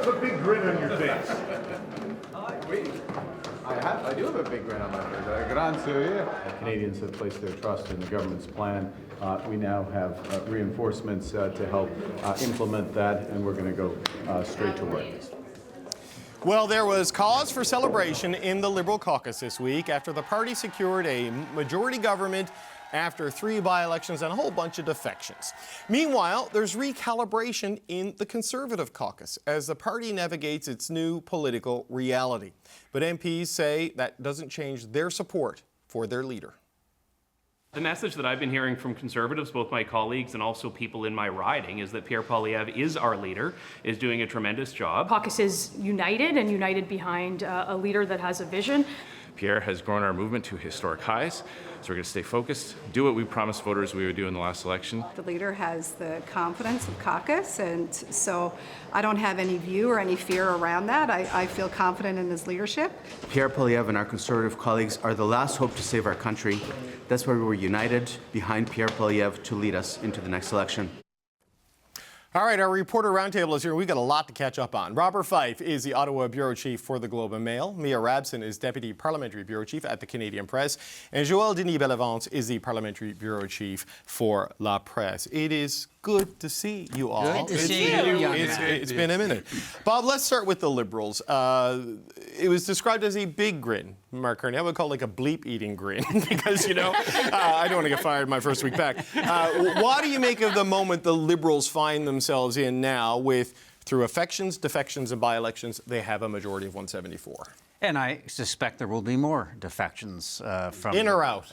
have a big grin on your face. I do have a big grin on my face. Grand Syria. Canadians have placed their trust in the government's plan. We now have reinforcements to help implement that, and we're going to go straight to work. Well, there was cause for celebration in the Liberal caucus this week after the party secured a majority government after 3 by-elections and a whole bunch of defections. Meanwhile, there's recalibration in the Conservative caucus as the party navigates its new political reality. But MPs say that doesn't change their support for their leader. The message that I've been hearing from Conservatives, both my colleagues and also people in my riding, is that Pierre Poilievre is our leader, is doing a tremendous job. Caucus is united and united behind a leader that has a vision. Pierre has grown our movement to historic highs, so we're going to stay focused, do what we promised voters we would do in the last election. The leader has the confidence of caucus, and so I don't have any view or any fear around that. I feel confident in his leadership. Pierre Poilievre and our Conservative colleagues are the last hope to save our country. That's why we were united behind Pierre Poilievre to lead us into the next election. All right, our Reporter Roundtable is here. We've got a lot to catch up on. Robert Fife is the Ottawa Bureau Chief for the Globe and Mail. Mia Rabson is Deputy Parliamentary Bureau Chief at the Canadian Press. And Joël Denis-Bellevance is the Parliamentary Bureau Chief for La Presse. It is good to see you all. Good to see you. It's been a minute. Bob, let's start with the Liberals. It was described as a big grin, Mark Carney. I would call it like a bleep-eating grin because, I don't want to get fired my first week back. What do you make of the moment the Liberals find themselves in now with, through affections, defections, and by-elections, they have a majority of 174? And I suspect there will be more defections from... In or out?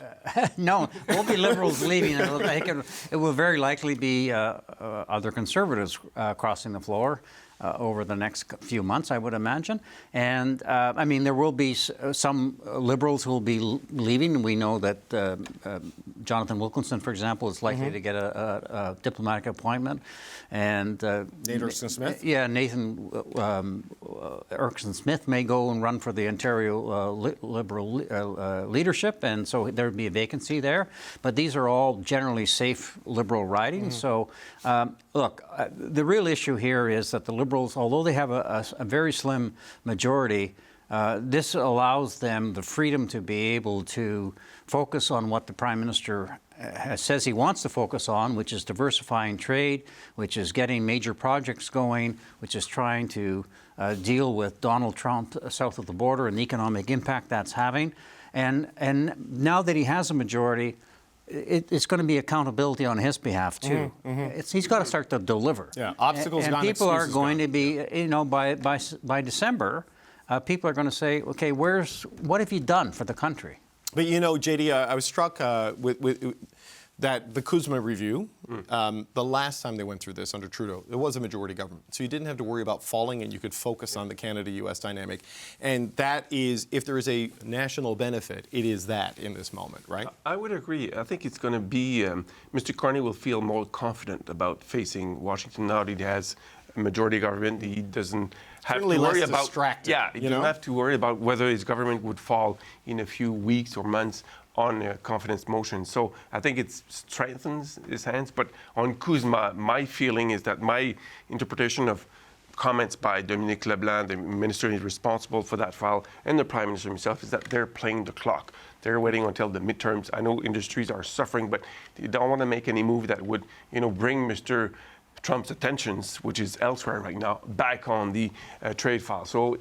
No, there won't be Liberals leaving. I think it will very likely be other Conservatives crossing the floor over the next few months, I would imagine. And, I mean, there will be some Liberals who will be leaving. We know that Jonathan Wilkinson, for example, is likely to get a diplomatic appointment. And Nathan Erskine-Smith? Yeah, Nathan Erskine-Smith may go and run for the Ontario Liberal leadership, and so there would be a vacancy there. But these are all generally safe Liberal ridings. So, look, the real issue here is that the Liberals, although they have a very slim majority, this allows them the freedom to be able to focus on what the Prime Minister says he wants to focus on, which is diversifying trade, which is getting major projects going, which is trying to deal with Donald Trump south of the border and the economic impact that's having. And now that he has a majority, it's going to be accountability on his behalf too. He's got to start to deliver. Yeah, obstacles and gone, people are going gone. to be, by December, people are going to say, okay, what have you done for the country? But JD, I was struck with that the CUSMA review, the last time they went through this under Trudeau, it was a majority government. So you didn't have to worry about falling and you could focus on the Canada-US dynamic. And that is, if there is a national benefit, it is that in this moment, right? I would agree. I think it's going to be, Mr. Carney will feel more confident about facing Washington now that he has a majority government. He doesn't have to worry about he doesn't have to worry about whether his government would fall in a few weeks or months on a confidence motion. So I think it strengthens his hands. But on CUSMA, my feeling is that my interpretation of comments by Dominique Leblanc, the minister who is responsible for that file, and the Prime Minister himself, is that they're playing the clock. They're waiting until the midterms. I know industries are suffering, but they don't want to make any move that would, bring Mr. Trump's attentions, which is elsewhere right now, back on the trade file. So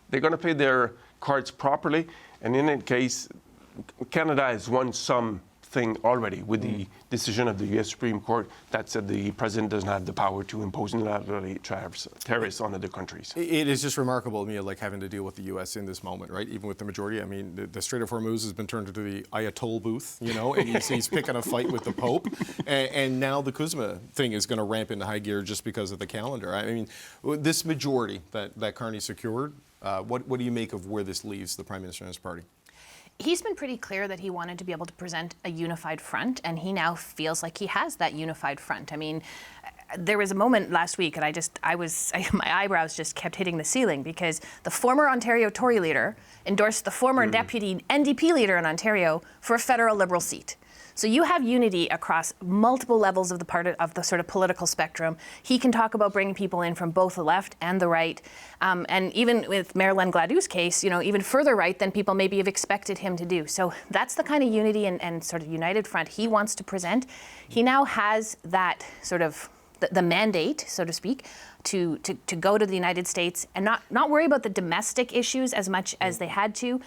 they're going to play their cards properly, and in that case, Canada has won something already with the decision of the U.S. Supreme Court that said the president doesn't have the power to impose unilaterally tariffs on other countries. It is just remarkable to me, like having to deal with the U.S. in this moment, right? Even with the majority. I mean, the Strait of Hormuz has been turned into the Ayatollah booth, and he's picking a fight with the Pope. And now the CUSMA thing is going to ramp into high gear just because of the calendar. I mean, this majority that Carney secured, what do you make of where this leaves the Prime Minister and his party? He's been pretty clear that he wanted to be able to present a unified front, and he now feels like he has that unified front. I mean, there was a moment last week, and my eyebrows just kept hitting the ceiling because the former Ontario Tory leader endorsed the former deputy NDP leader in Ontario for a federal Liberal seat. So you have unity across multiple levels of the sort of political spectrum. He can talk about bringing people in from both the left and the right. And even with Marilyn Gladou's case, even further right than people maybe have expected him to do. So that's the kind of unity and sort of united front he wants to present. He now has that sort of the mandate, so to speak, to go to the United States and not worry about the domestic issues as much as they had to.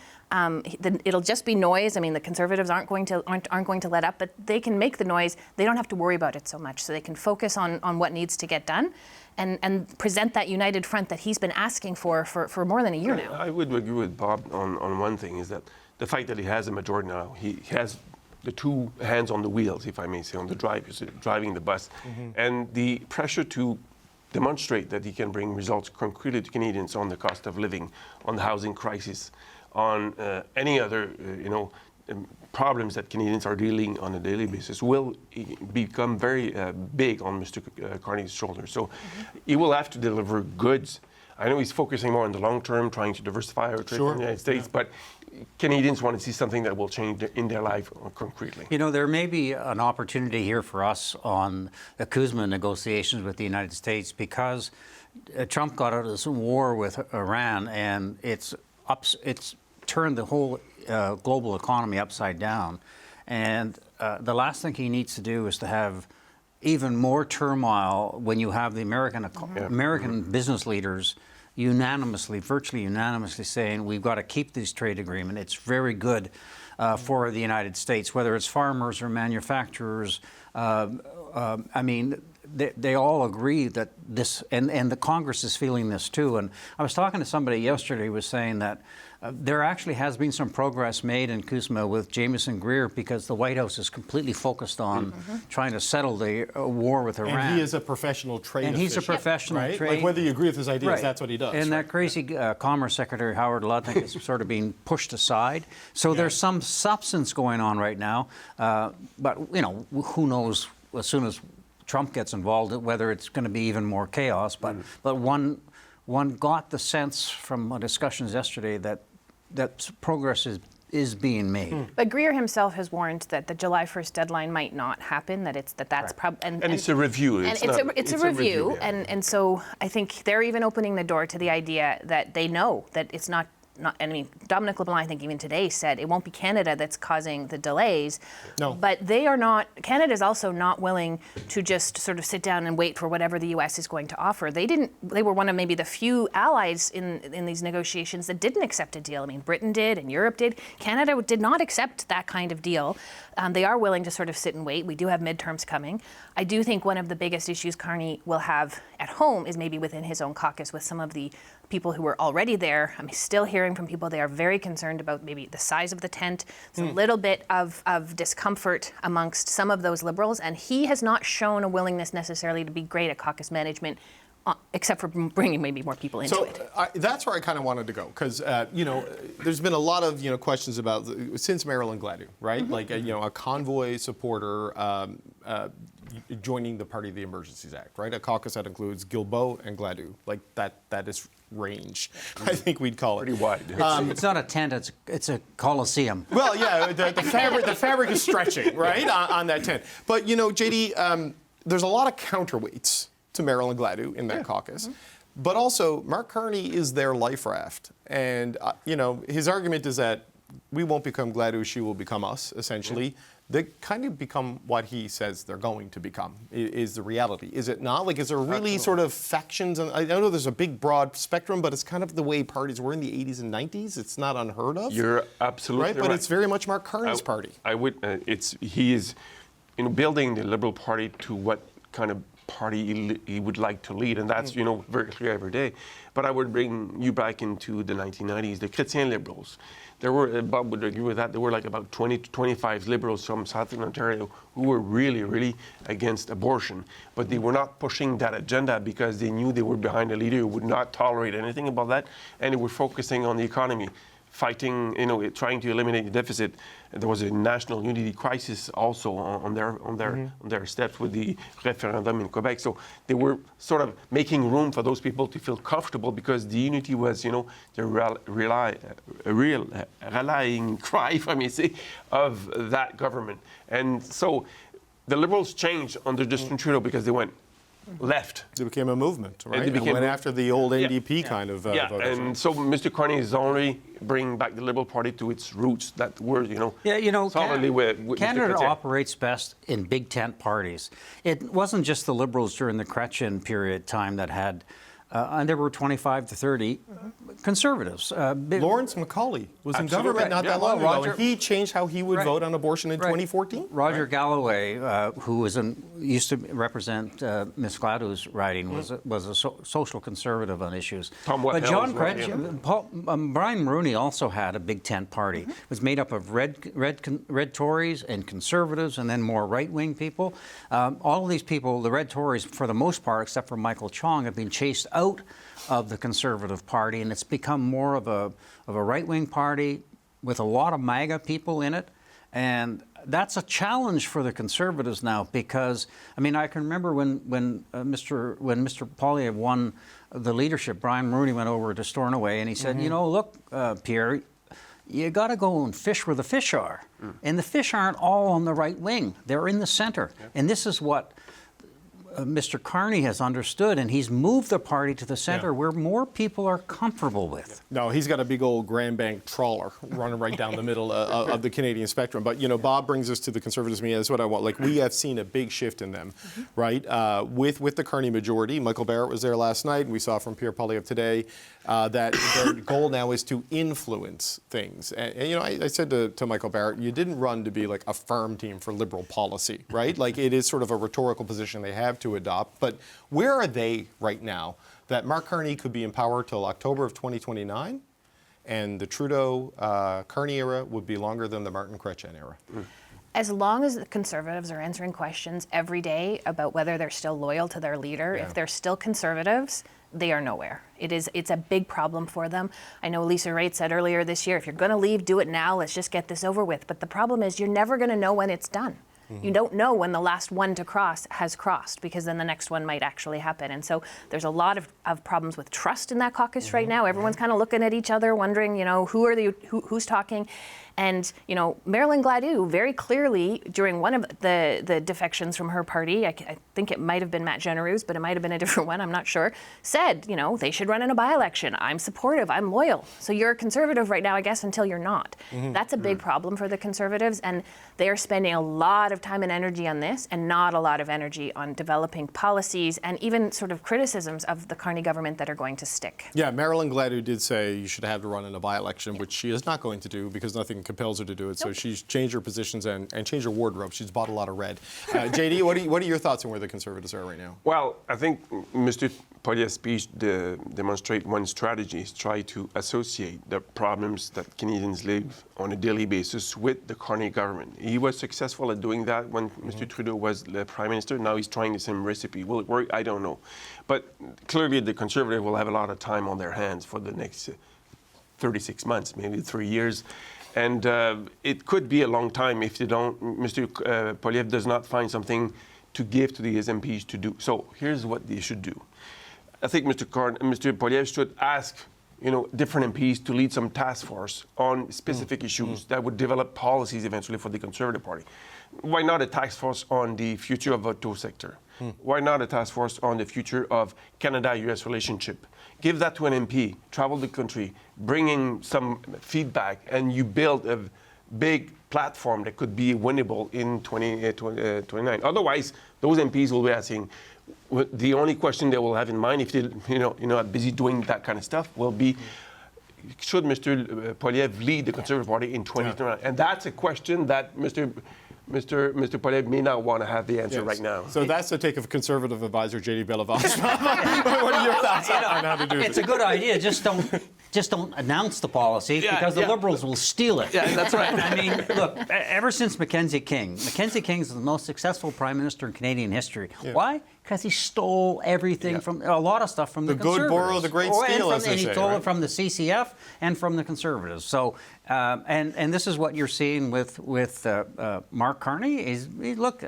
It'll just be noise. I mean, the Conservatives aren't going to let up, but they can make the noise. They don't have to worry about it so much, so they can focus on what needs to get done and present that united front that he's been asking for more than a year now. I would agree with Bob on one thing, is that the fact that he has a majority now, he has the two hands on the wheels, if I may say, on the driving the bus, and the pressure to demonstrate that he can bring results concretely to Canadians on the cost of living, on the housing crisis, on any other problems that Canadians are dealing on a daily basis will become very big on Mr. Carney's shoulders. So he will have to deliver goods. I know he's focusing more on the long term, trying to diversify our trade in the United States, but Canadians want to see something that will change in their life concretely. There may be an opportunity here for us on the CUSMA negotiations with the United States, because Trump got out of this war with Iran, and it's turned the whole global economy upside down. And the last thing he needs to do is to have even more turmoil when you have the American business leaders virtually unanimously saying we've got to keep this trade agreement. It's very good for the United States, whether it's farmers or manufacturers. I mean, they all agree that this, and the Congress is feeling this too. And I was talking to somebody yesterday who was saying that there actually has been some progress made in CUSMA with Jamieson Greer, because the White House is completely focused on trying to settle the war with Iran. And he is a professional trade official. And he's a professional right? trade. Like, whether you agree with his ideas, that's what he does. And that crazy Commerce Secretary Howard Lutnick is sort of being pushed aside. So there's some substance going on right now. But, who knows, as soon as Trump gets involved, whether it's going to be even more chaos. But one got the sense from discussions yesterday that progress is being made. But Greer himself has warned that the July 1st deadline might not happen. That's probably and it's a review. It's a review, and so I think they're even opening the door to the idea that they know that it's not. I mean, Dominic LeBlanc, I think even today said it won't be Canada that's causing the delays. No. But they are not, Canada's also not willing to just sort of sit down and wait for whatever the U.S. is going to offer. They were one of maybe the few allies in these negotiations that didn't accept a deal. I mean, Britain did and Europe did. Canada did not accept that kind of deal. They are willing to sort of sit and wait. We do have midterms coming. I do think one of the biggest issues Carney will have at home is maybe within his own caucus with some of the people who were already there. I'm still hearing from people they are very concerned about maybe the size of the tent. There's a little bit of discomfort amongst some of those Liberals, and he has not shown a willingness necessarily to be great at caucus management, except for bringing maybe more people into it. That's where I kind of wanted to go, because there's been a lot of questions about since Marilyn Gladue, right? Like a convoy supporter joining the Party of the Emergencies Act, right? A caucus that includes Guilbeault and Gladue, like that is range, I think we'd call it. Pretty wide. It's not a tent, it's a coliseum. Well, yeah, the fabric is stretching, right, on that tent. But, JD, there's a lot of counterweights to Marilyn Gladue in that caucus. But also, Mark Carney is their life raft. And, his argument is that we won't become Gladue, she will become us, essentially. They kind of become what he says they're going to become, is the reality. Is it not? Like, is there really sort of factions? And I know there's a big, broad spectrum, but it's kind of the way parties were in the 80s and 90s. It's not unheard of. You're absolutely right. But it's very much Mark Carney's party. He is building the Liberal Party to what kind of party he would like to lead, and that's very clear every day. But I would bring you back into the 1990s, the Chrétien Liberals. There were, Bob would agree with that, there were like about 20 to 25 Liberals from Southern Ontario who were really, really against abortion. But they were not pushing that agenda because they knew they were behind a leader who would not tolerate anything about that, and they were focusing on the economy. fighting, trying to eliminate the deficit. There was a national unity crisis also on their steps with the referendum in Quebec. So they were sort of making room for those people to feel comfortable because the unity was, the rallying cry, if I may say, of that government. And so the Liberals changed under Justin Trudeau because they went left. It became a movement, right? And went after the old NDP kind of voters. And so Mr. Carney is only bringing back the Liberal Party to its roots that were, solidly with Canada operates best in big tent parties. It wasn't just the Liberals during the Chrétien period time that had, and there were 25 to 30 Conservatives. Lawrence Macaulay was in government not that long ago, and he changed how he would vote on abortion in 2014. Roger Galloway, who used to represent Ms. Gladwell's riding, was a social conservative on issues. But John Chrétien, Brian Mulroney also had a big tent party. It was made up of red Tories and Conservatives, and then more right-wing people. All of these people, the red Tories, for the most part, except for Michael Chong, have been chased out of the Conservative Party, and it's become more of a right-wing party with a lot of MAGA people in it, and that's a challenge for the Conservatives now because, I can remember when Mr. Poilievre won the leadership, Brian Mulroney went over to Stornoway and he said, look, Pierre, you got to go and fish where the fish are, and the fish aren't all on the right wing; they're in the center, and this is what Mr. Carney has understood, and he's moved the party to the center where more people are comfortable with. No, he's got a big old Grand Bank trawler running right down the middle of the Canadian spectrum. But, Bob brings us to the Conservatives media. That's what I want. We have seen a big shift in them, right? With the Carney majority. Michael Barrett was there last night, and we saw from Pierre Poilievre today that their goal now is to influence things. And I said to Michael Barrett, you didn't run to be like a farm team for Liberal policy, right? It is sort of a rhetorical position they have to adopt. But where are they right now that Mark Carney could be in power till October of 2029 and the Trudeau-Carney era would be longer than the Martin Chrétien era? As long as the Conservatives are answering questions every day about whether they're still loyal to their leader, if they're still Conservatives, they are nowhere. It's a big problem for them. I know Lisa Raitt said earlier this year, if you're going to leave, do it now. Let's just get this over with. But the problem is you're never going to know when it's done. You don't know when the last one to cross has crossed because then the next one might actually happen. And so there's a lot of problems with trust in that caucus right now. Everyone's kind of looking at each other, wondering, who's talking. And, Marilyn Gladue very clearly during one of the defections from her party, I think it might have been Matt Genereau's, but it might have been a different one, I'm not sure, said, they should run in a by-election. I'm supportive, I'm loyal. So you're a Conservative right now, I guess, until you're not. That's a big problem for the Conservatives, and they are spending a lot of time and energy on this and not a lot of energy on developing policies and even sort of criticisms of the Carney government that are going to stick. Yeah, Marilyn Gladue did say you should have to run in a by-election, which she is not going to do because nothing compels her to do it. So she's changed her positions and changed her wardrobe. She's bought a lot of red. JD, what are your thoughts on where the Conservatives are right now? Well, I think Mr. Poilievre's speech demonstrates one strategy is try to associate the problems that Canadians live on a daily basis with the Carney government. He was successful at doing that when Mr. Trudeau was the Prime Minister. Now he's trying the same recipe. Will it work? I don't know. But clearly the Conservative will have a lot of time on their hands for the next 36 months, maybe 3 years. And it could be a long time if they don't, Mr. Poilievre does not find something to give to the MPs to do. So here's what they should do. I think Mr. Poilievre should ask, different MPs to lead some task force on specific issues that would develop policies eventually for the Conservative Party. Why not a task force on the future of the auto sector? Why not a task force on the future of Canada-US relationship? Give that to an MP, travel the country, bring in some feedback, and you build a big platform that could be winnable in 2029. Otherwise, those MPs will be asking, the only question they will have in mind if they, are busy doing that kind of stuff will be, should Mr. Poilievre lead the Conservative Party in 2029? And that's a question that Mr. Poilievre may not want to have the answer right now. So that's the take of Conservative advisor J.D. Bellevance. What are your thoughts on how to do this? It's a good idea. Just just don't announce the policy because the Liberals will steal it. Yeah, that's right. I mean, look, ever since Mackenzie King is the most successful Prime Minister in Canadian history. Yeah. Why? Because he stole everything from a lot of stuff from the Conservatives. The good borrow, the great steal, as they say. And he stole it from the CCF and from the Conservatives. So, and this is what you're seeing with Mark Carney. Look.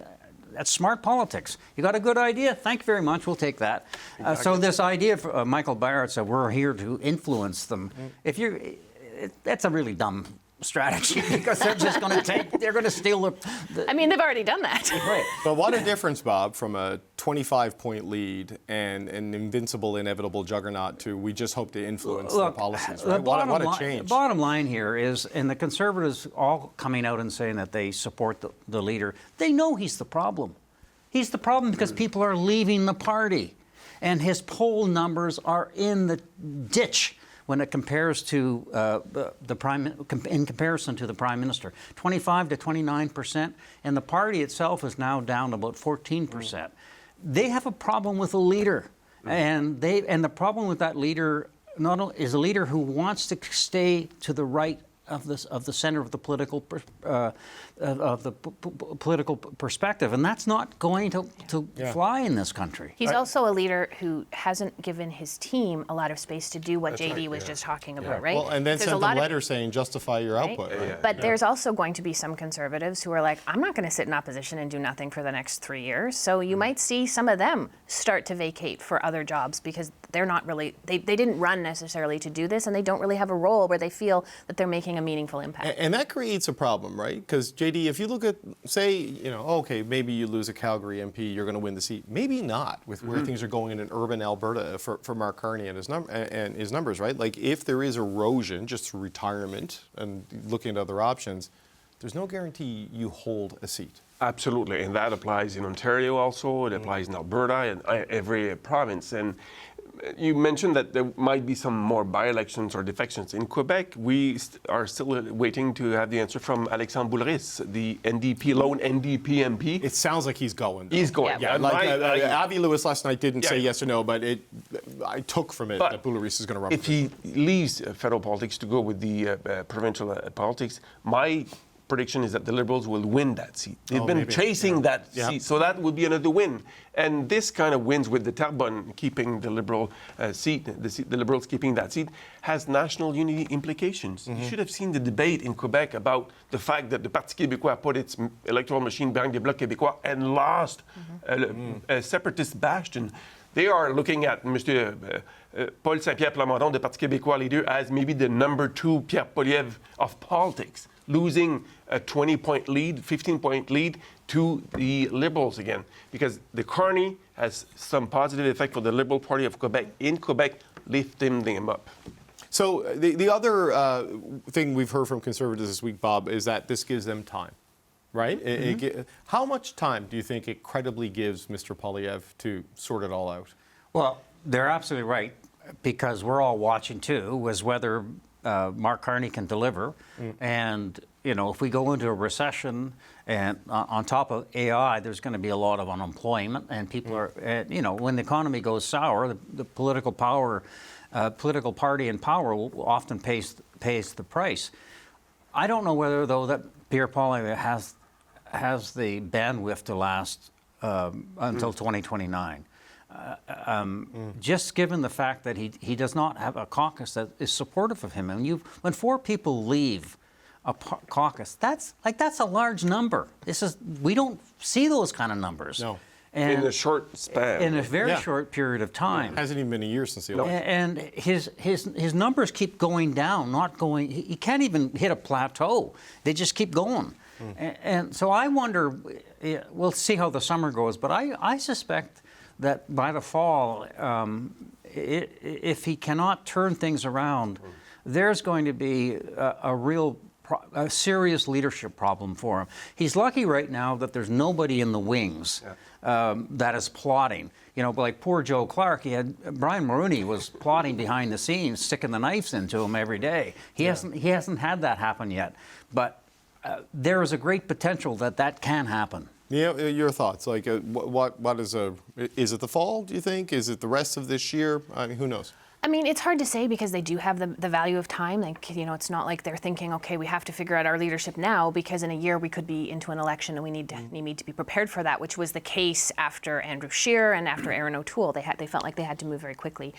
That's smart politics. You got a good idea? Thank you very much. We'll take that. Exactly. So this idea of Michael Barrett said we're here to influence them. That's a really dumb strategy because they're just going to they're going to steal I mean, they've already done that. Right. But what a difference, Bob, from a 25-point lead and an invincible, inevitable juggernaut to we just hope to influence the policies. Right? What a change. The bottom line here is, and the Conservatives all coming out and saying that they support the leader, they know he's the problem. He's the problem because people are leaving the party. And his poll numbers are in the ditch when it compares to in comparison to the Prime Minister, 25 to 29%, and the party itself is now down about 14%. They have a problem with a leader, and the problem with that leader not only is a leader who wants to stay to the right of the center of the political political perspective, and that's not going to fly in this country. He's also a leader who hasn't given his team a lot of space to do what JD was just talking about, right? Well, and then sent a letter saying justify your output. Right? But there's also going to be some Conservatives who are like, I'm not going to sit in opposition and do nothing for the next 3 years. So you might see some of them start to vacate for other jobs because they're not really, they didn't run necessarily to do this, and they don't really have a role where they feel that they're making a meaningful impact. And that creates a problem, right? Because JD, if you look at, say, okay, maybe you lose a Calgary MP, you're going to win the seat. Maybe not with where things are going in urban Alberta for Mark Carney and his numbers, right? Like if there is erosion just through retirement and looking at other options, there's no guarantee you hold a seat. Absolutely, and that applies in Ontario also. It applies in Alberta and every province. And you mentioned that there might be some more by-elections or defections. In Quebec, we are still waiting to have the answer from Alexandre Boulris, the lone NDP MP. It sounds like he's going, though. He's going. Yeah, Avi Lewis last night didn't say yes or no, but I took from it that Boulris is going to run. If he leaves federal politics to go with the provincial politics, my prediction is that the Liberals will win that seat. They've been chasing that seat, so that would be another win. And this kind of wins with the Terrebonne keeping the Liberal seat, the Liberals keeping that seat, has national unity implications. You should have seen the debate in Quebec about the fact that the Parti québécois put its electoral machine behind the Bloc québécois and lost a separatist bastion. They are looking at Mr. Paul Saint-Pierre Plamondon, the Parti québécois leader, as maybe the number 2 Pierre Poilievre of politics, losing a 20-point lead, 15-point lead to the Liberals again. Because the Carney has some positive effect for the Liberal Party of Quebec in Quebec, lifting them up. So the other thing we've heard from Conservatives this week, Bob, is that this gives them time, right? How much time do you think it credibly gives Mr. Poilievre to sort it all out? Well, they're absolutely right, because we're all watching, too, was whether Mark Carney can deliver. And, if we go into a recession and on top of AI, there's going to be a lot of unemployment, and people are, when the economy goes sour, the political party in power will often pays the price. I don't know whether, though, that Pierre Poilievre has the bandwidth to last until 2029. Just given the fact that he does not have a caucus that is supportive of him, and when 4 people leave a caucus, that's a large number. We don't see those kind of numbers. No. And in a short span. In a very short period of time. It hasn't even been a year since the election. And his numbers keep going down, not going. He can't even hit a plateau. They just keep going. And so I wonder. We'll see how the summer goes, but I suspect that by the fall, if he cannot turn things around, there's going to be a serious leadership problem for him. He's lucky right now that there's nobody in the wings that is plotting. Like poor Joe Clark, Brian Mulroney was plotting behind the scenes, sticking the knives into him every day. He hasn't had that happen yet, but there is a great potential that can happen. Yeah, your thoughts? Like, what is it the fall? Do you think? Is it the rest of this year? I mean, who knows? I mean, it's hard to say because they do have the value of time. Like, you know, it's not like they're thinking, okay, we have to figure out our leadership now because in a year we could be into an election and we need to be prepared for that, which was the case after Andrew Scheer and after Aaron O'Toole. They felt like they had to move very quickly.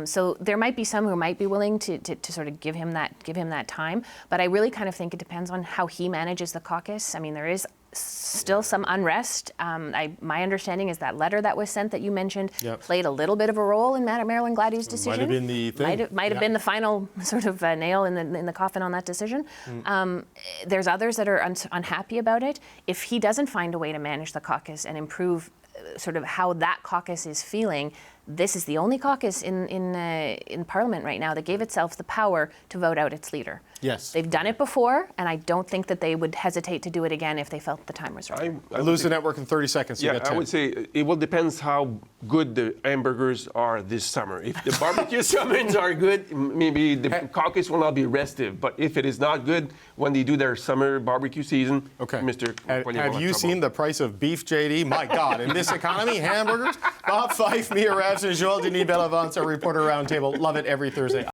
So there might be some who might be willing to sort of give him that time. But I really kind of think it depends on how he manages the caucus. I mean, there is still some unrest. My understanding is that letter that was sent that you mentioned played a little bit of a role in Marilyn Glady's decision. Might have been the thing. Might have been the final sort of nail in the coffin on that decision. There's others that are unhappy about it. If he doesn't find a way to manage the caucus and improve sort of how that caucus is feeling, this is the only caucus in Parliament right now that gave itself the power to vote out its leader. Yes. They've done it before, and I don't think that they would hesitate to do it again if they felt the time was right. I lose the network in 30 seconds. So I would say it will depends how good the hamburgers are this summer. If the barbecue summons are good, maybe the caucus will not be restive. But if it is not good, when they do their summer barbecue season, Mr. Have you seen the price of beef, JD? My God, in this economy, hamburgers? Bob Fife, Mia Ravs, and Joel Denis Bellavance, our Reporter Roundtable. Love it every Thursday.